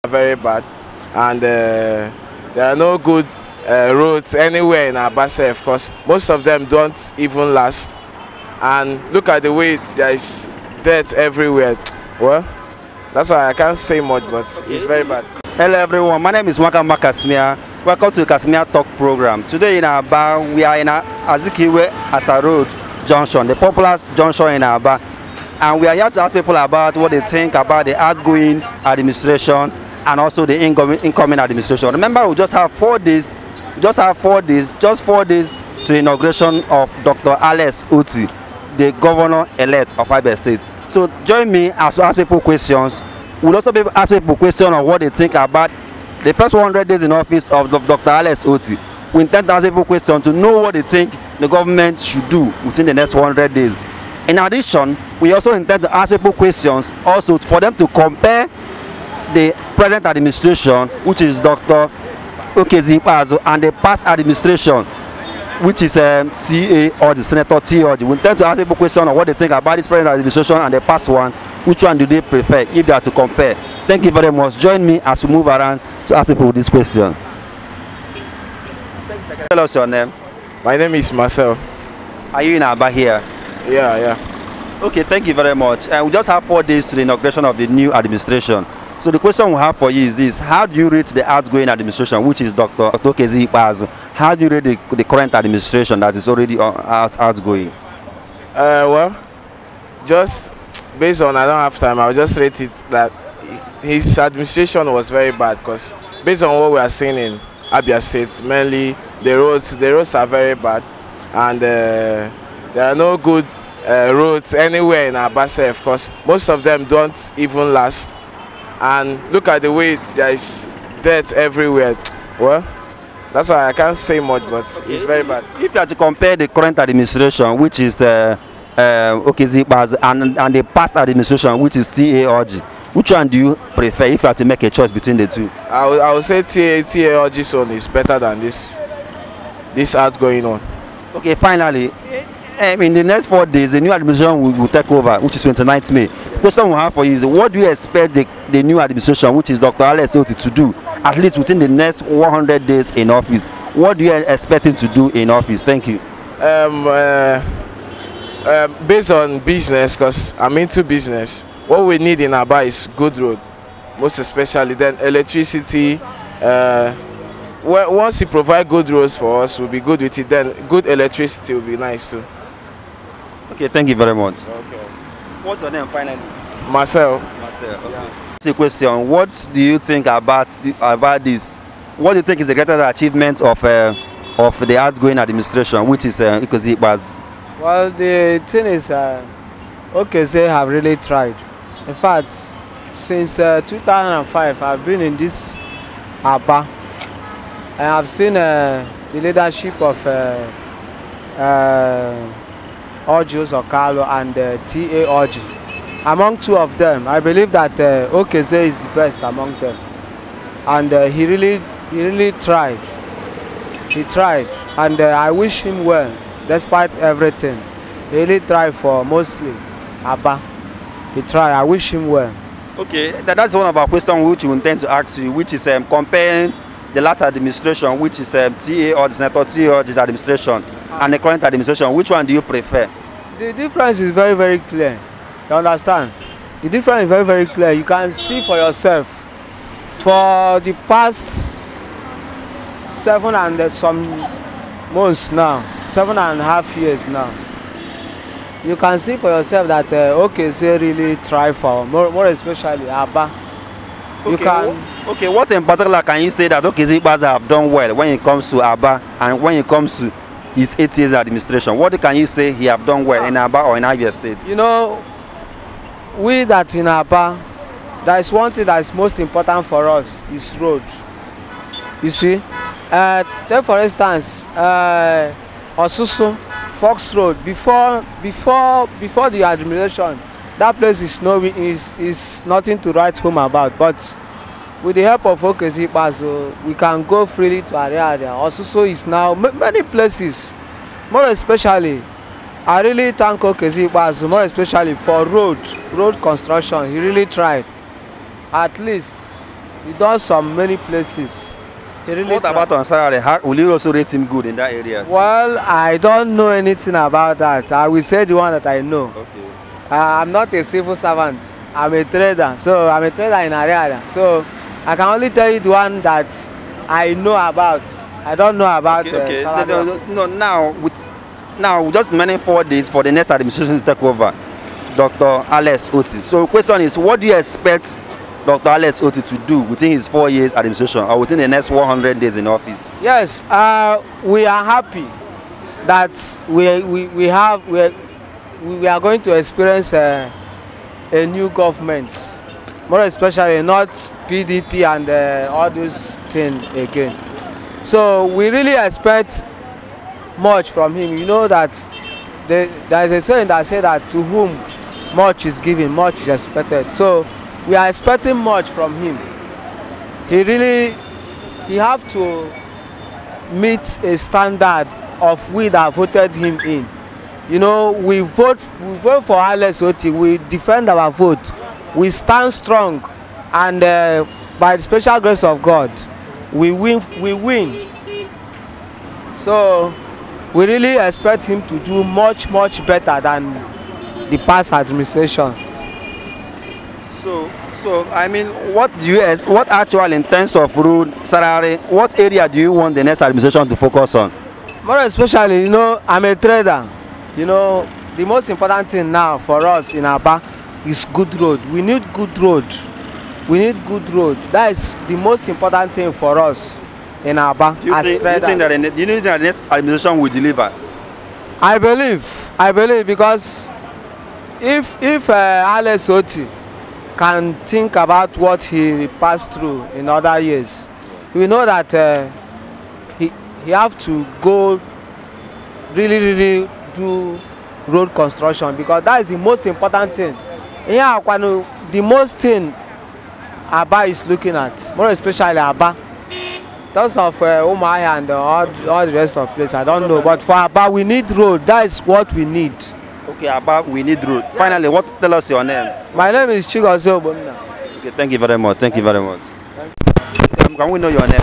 very bad, and there are no good roads anywhere in Abia, of course. Most of them don't even last, and look at the way there is dirt everywhere. Well, that's why I can't say much, but it's very bad. Hello everyone, my name is Wakamba Kasimia. Welcome to the Kasimia Talk program. Today in Abia, we are in Azikiwe Asa Road Junction, the popular junction in Abia. And we are here to ask people about what they think about the outgoing administration and also the incoming administration. Remember, we just have 4 days, just 4 days to the inauguration of Dr. Otti, the governor-elect of Abia State. So join me as we ask people questions. We'll also ask people questions on what they think about the first 100 days in office of Dr. Otti. We intend to ask people questions to know what they think the government should do within the next 100 days. In addition, we also intend to ask people questions also for them to compare the present administration, which is Dr. Ikpeazu, and the past administration, which is TA or the Senator TA. We intend to ask people questions on what they think about this present administration and the past one. Which one do they prefer if they are to compare? Thank you very much. Join me as we move around to ask people this question. Tell us your name. My name is Marcel. Are you in Abia here? Yeah. Okay, thank you very much. We just have 4 days to the inauguration of the new administration. So the question we have for you is this: how do you rate the outgoing administration, which is Dr. Ikpeazu? How do you rate the current administration that is already outgoing? Well, just based on I don't have time, I'll just rate it that his administration was very bad, because based on what we are seeing in Abia State, mainly the roads are very bad, and there are no good roads anywhere in Abia, of course. Most of them don't even last, and look at the way there is dirt everywhere. Well, that's why I can't say much, but it's very bad. If you are to compare the current administration, which is Ikpeazu, and the past administration, which is TA, which one do you prefer if you have to make a choice between the two? I would say TA zone is better than this art going on. Okay, finally, in the next 4 days, the new administration will take over, which is 29th May. The question we have for you is, what do you expect the new administration, which is Dr. Otti, to do, at least within the next 100 days in office? What do you expect him to do in office? Thank you. Based on business, because I'm into business, what we need in Abia is good road, most especially. Then electricity. Once you provide good roads for us, we'll be good with it. Then good electricity will be nice too. Okay, thank you very much. Okay. What's your name finally? Marcel. Marcel. Okay. Yeah. The question: what do you think about this? What do you think is the greatest achievement of the outgoing administration, which is Ikpeazu? Well, the thing is, they have really tried. In fact, since 2005, I've been in this Abia, and I've seen the leadership of Otti Okalo and TA. Among 2 of them, I believe that Okeze is the best among them, and he really tried. He tried, and I wish him well. Despite everything, he really tried for mostly Abia. He tried. I wish him well. Okay, that's one of our questions which we intend to ask you, which is comparing the last administration, which is TA or the Senator TA or this administration, and the current administration. Which one do you prefer? The difference is very, very clear. You understand? The difference is very, very clear. You can see for yourself. For the past 7 and some months now, 7.5 years now, you can see for yourself that they really try for more especially Abia. Okay, what in particular can you say that Ikpeazu have done well when it comes to Abia and when it comes to his 8 years administration? What can you say he have done well in Abia or in Abia State? You know, we that in Abia, there is one thing that is most important for us is road. You see, take for instance, Osusu, Fox Road. Before the administration, that place is nothing to write home about. But with the help of Ikpeazu, we can go freely to area. Osusu is now many places. More especially, I really thank Ikpeazu, more especially for road construction. He really tried. At least He does some many places. He really What about on salary? How, will you also rate him good in that area? Well, I don't know anything about that. I will say the one that I know. Okay. I'm not a civil servant. I'm a trader. So I'm a trader in area. So I can only tell you the one that I know about. I don't know about Okay. salary. No, now just remaining 4 days for the next administration to take over. Dr. Alex Otti. So the question is, what do you expect Dr. Alex Otti to do within his 4 years administration or within the next 100 days in office? Yes, we are happy that we are going to experience a new government, more especially not PDP and all those things again. So we really expect much from him. You know that there is a saying that says that to whom much is given, much is expected. So we are expecting much from him. He have to meet a standard of we that voted him in. You know, we vote for Alex Otti. We defend our vote. We stand strong, and by the special grace of God, we win. So we really expect him to do much better than the past administration. So I mean, what actually in terms of road, salary, what area do you want the next administration to focus on? More especially, you know, I'm a trader. You know, the most important thing now for us in Abia is good road. We need good road. We need good road. That is the most important thing for us in Abia as traders. Do you think that the next administration will deliver? I believe because if Alex Otti can think about what he passed through in other years, we know that he have to go really do road construction, because that is the most important thing. Yeah, the most thing Abia is looking at, more especially Abia. Those of Umaya and all the rest of place, I don't know. But for Abia, we need road. That is what we need. Okay, Abia, we need road. Yes. Finally, tell us your name? My name is Chigozo Obonna. Okay, thank you very much. Thank you very much. Can we know your name?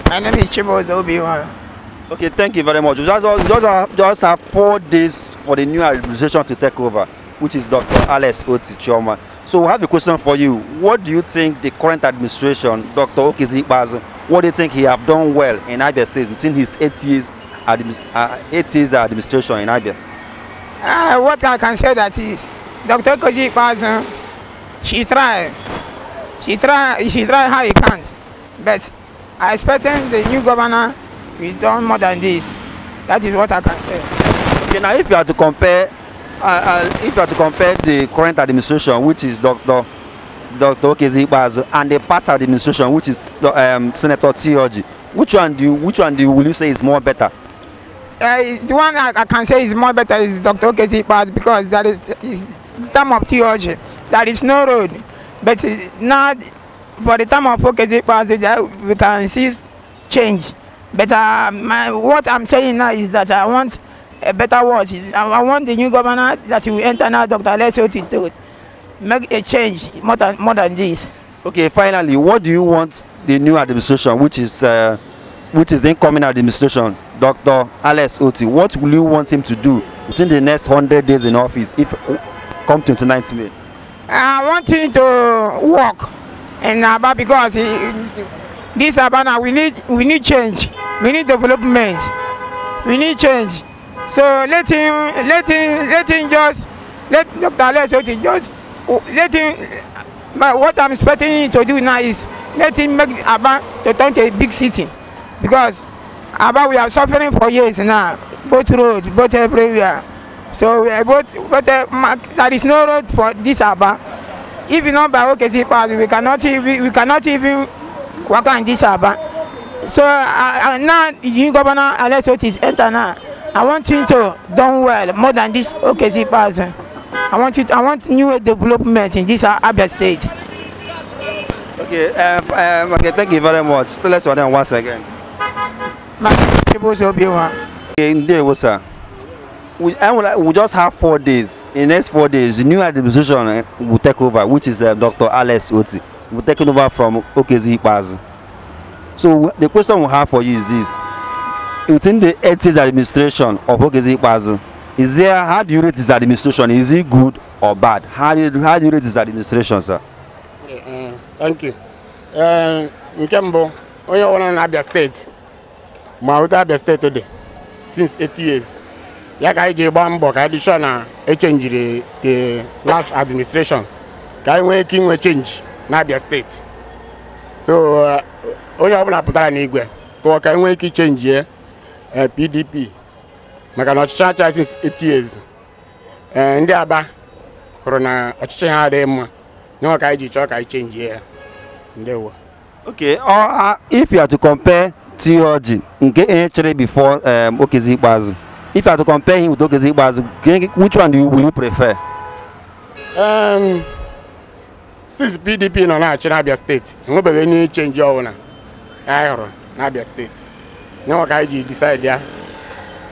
My name is Chigozo Obonna. Okay, thank you very much. We just have 4 days for the new administration to take over, which is Dr. Alex Otti Chioma. So we have a question for you. What do you think the current administration, Dr. Ikpeazu, what do you think he have done well in Abia State within his 8 years administration in Abia? What I can say that is, Dr. Ikpeazu, she tried how he can, but I expect the new governor will do more than this. That is what I can say. Okay, now if you are to compare the current administration, which is Dr. Ikpeazu, and the past administration, which is Senator Tioji, which one will you say is more better? The one I can say is more better is Dr. Ikpeazu, because that is the time of Tioji. There is no road, but now for the time of Ikpeazu, we can see change. But what I'm saying now is that I want a better word. I want the new governor that will enter now, Dr. Alex Otti, to make a change more than this. Okay, finally, what do you want the new administration, which is the incoming administration, Dr. Alex Otti, what will you want him to do within the next 100 days in office, if come 29th May? I want him to work in Abia, because this Abia now, we need change. We need development. We need change. So let Dr. Alex Otti just let him. But what I'm expecting him to do now is let him make Abia to turn to a big city, because Abia, we are suffering for years now, both roads, both everywhere. So there is no road for this Abia. If not by Ikpeazu, we cannot even work on this Abia. So now the new governor Alex Otti is enter now. I want him to do well more than this Ikpeazu. I want new development in this Abia State. Okay, okay, thank you very much. Tell us your name once again. My name is Chigozo Obonna. Okay, sir. We just have 4 days. In the next 4 days, the new administration will take over, which is Dr. Alex Otti. will be taken over from Ikpeazu. So the question we have for you is this: within the 8 years administration of Ikpeazu, how do you rate his administration? Is it good or bad? How do you rate his administration, sir? Thank you. Nkembo, onye ọrụ na Abia State, ma ụta Abia State today since 8 years. Ya ka ije gba mbọ ka dị sure na echange the last administration. Ka anyị nwee ike inwe change na Abia State. So onye ọbụla pụtara n'igwe tụọ ka anyị nwee ike change PDP. Maka na ọchịchị acha since 8 years. Ndị Aba hụrụ na ọchịchị ha adịghị mma. No, ka iji chọọ ka anyị change ya. Ndewo. Okay, if you are to compare Theology nke chere before Ikpeazu, if you are to compare him with Ikpeazu, which one will you prefer? Since PDP nọ na-achị n'Abia State, enwebeghị any change ọbụla anyị hụrụ n'Abia State. No, ka iji decide ya.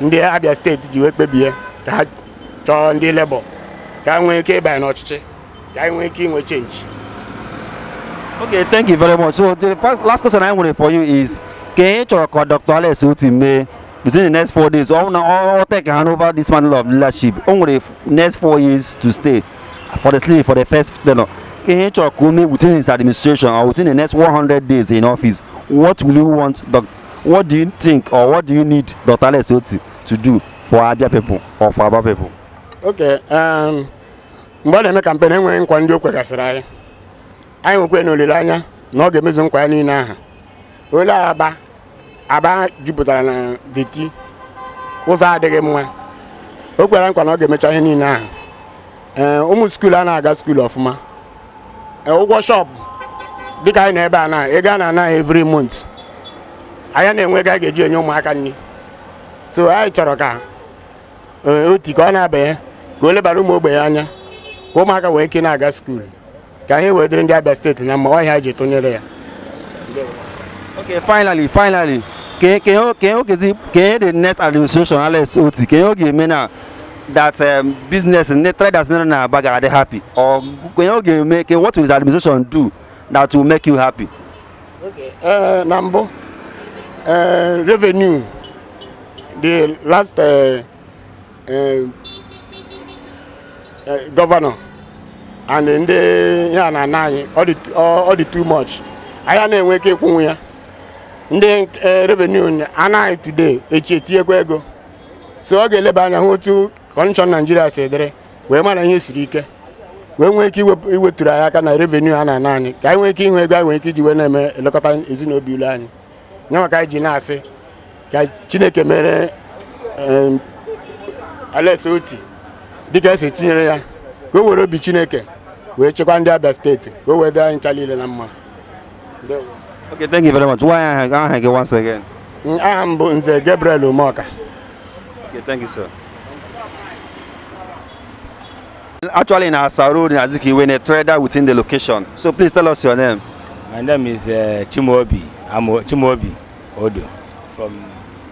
Ndị Abia State ji wee kpebie ka ha chọọ ndị Labour ka nwee ike ịbanye n'ọchịchị. Change. Okay, thank you very much. So the last question I want for you is, can you tell Dr. Alex Otti within the next 4 days, or take hand over this mantle of leadership, only the next 4 years to stay for the first, can you tell me within his administration or within the next 100 days in office, what will you want, what do you think or what do you need Dr. Alex Otti to do for Abia people or for Abia people? Okay, mgbe ọ na-eme kampeen enweghị nkwa ndị o kwegasịrị anyị nwekwe n'olileanya na ọ ga-emezu nkwa ya niile aha. Ole Aba jupụtara na deti, ụzọ adịghị mma. O kwere nkwa na ọ ga-emecha ihe niile aha. Ụmụ skuul a na-aga skuul ọfụma. Ụgwọ shop dịka anyị na-ebe a na ego a na-ana every month. Anyị na-enwe ego a ga-eji enye ụmụaka nri. So anyị chọrọ ka Otti ka ọ na-abanye ka o lebara ụmụ ogbenye anya. Ụmụaka wee ike na-aga skuul ka ihe wedere ndị Abia State na mma ọhịa ji tụnyere ya. Okay, finally, can the next administration Alex Otti, can you give me now that business and traders na Aba are happy, or can you make what will the administration do that will make you happy? Okay, number revenue, the last governor and in the all the too much. I am a wake up ya. The revenue and today ego. So I get Lebanon who to condition Nigeria said we man is rike. When we keep with Turayaka revenue and nani. Can we king we guy when you when a local is no Bulan. No guy Jinase. Chineke mere Alex Otti. Dịka esi tinyere ya ka o were obi Chineke wee chekwa ndị Abia State ka o wee daa nchalile na mma. Okay, thank you very much. Why I once again? Aha m bụ Nze Gabriel Umoka. Okay, thank you, sir. Actually, in Asa Road in Aziki, we're a trader within the location. So please tell us your name. My name is Chimobi. I'm Chimobi Odo from.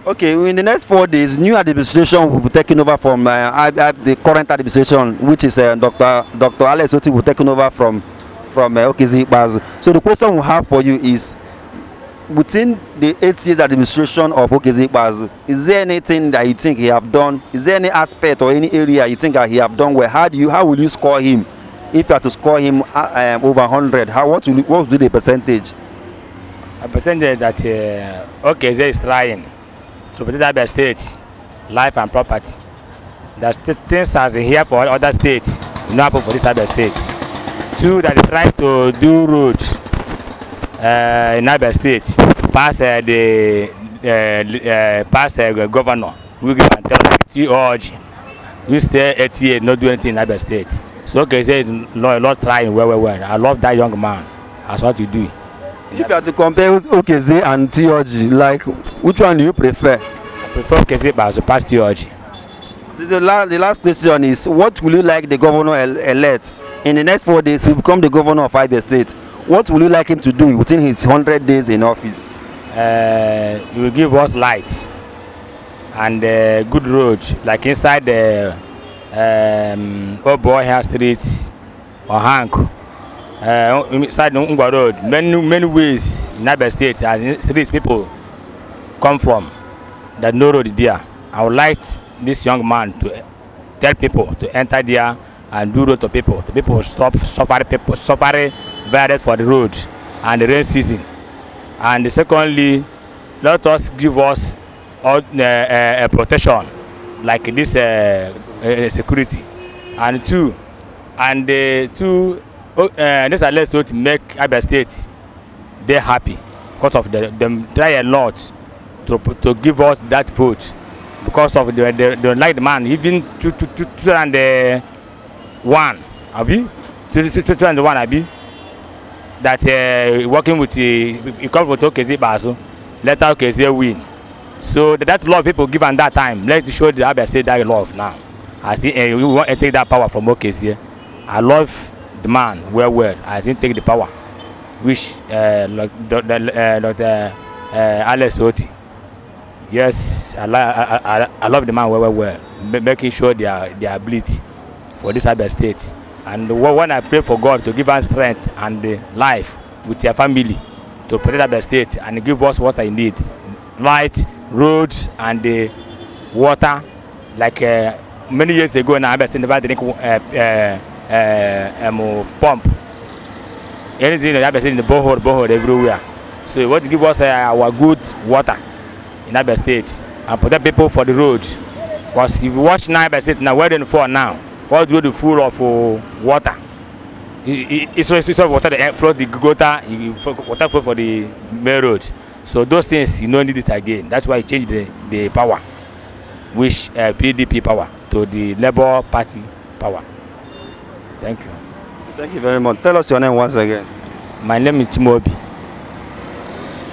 Okay, in the next 4 days, new administration will be taking over from the current administration, which is Dr. Alex Otti will taking over from Ikpeazu. So the question we have for you is, within the 8 years administration of Ikpeazu, is there anything that you think he have done? Is there any aspect or any area you think that he have done well? How will you score him? If you have to score him over 100, what will be the percentage? I pretend that Okeze is trying to protect Abia State, life and property. That things as here for other states, not happen for this Abia State. Two, that they try to do roads in Abia State, pass the governor, we can tell you stay 8 years, not do anything in Abia State. So Okeze is not trying well. I love that young man. That's what you do. If you have to compare Okeze and Theology, like which one do you prefer? I prefer Okeze as a past Theology. The last question is, what will you like the governor elect in the next 4 days to become the governor of Abia State? What will you like him to do within his 100 days in office? He will give us light and good roads, like inside the Oboya streets or Hank. inside Ngwa Road, many ways in Abia State, as streets people come from, that no road there. I would like this young man to tell people to enter there and do road to people. The people stop suffering virus for the road and the rain season. And secondly, let us give us all protection like this security. And two, this allows to make Abia State they happy because of them try a lot to give us that vote because of the like the man even 2001 abi 2001 abi that working with he come from Ikpeazu, later Okeze win. So that lot of people given that time, let's show the Abia State that love now. I think we want to take that power from Okeze. I love the man well. I think take the power, which like Dr. Alex Otti. Yes, I love the man well, making sure their ability for this Abia State. And when I pray for God to give us strength and life with their family to protect Abia State and give us what I need, light, roads, and water. Like many years ago, now Abia State never drink pump. Anything that Abia State in the borehole everywhere. So we want to give us our good water in Abia State and protect people for the roads. Because if you watch now Abia State now, where they for now, all the road full of water. It's water that flood the gutter, water flow for the main road. So those things you don't need it again. That's why he changed the power, which PDP power to the Labour Party power. Thank you. Thank you very much. Tell us your name once again. My name is Timobi.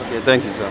Okay, thank you, sir.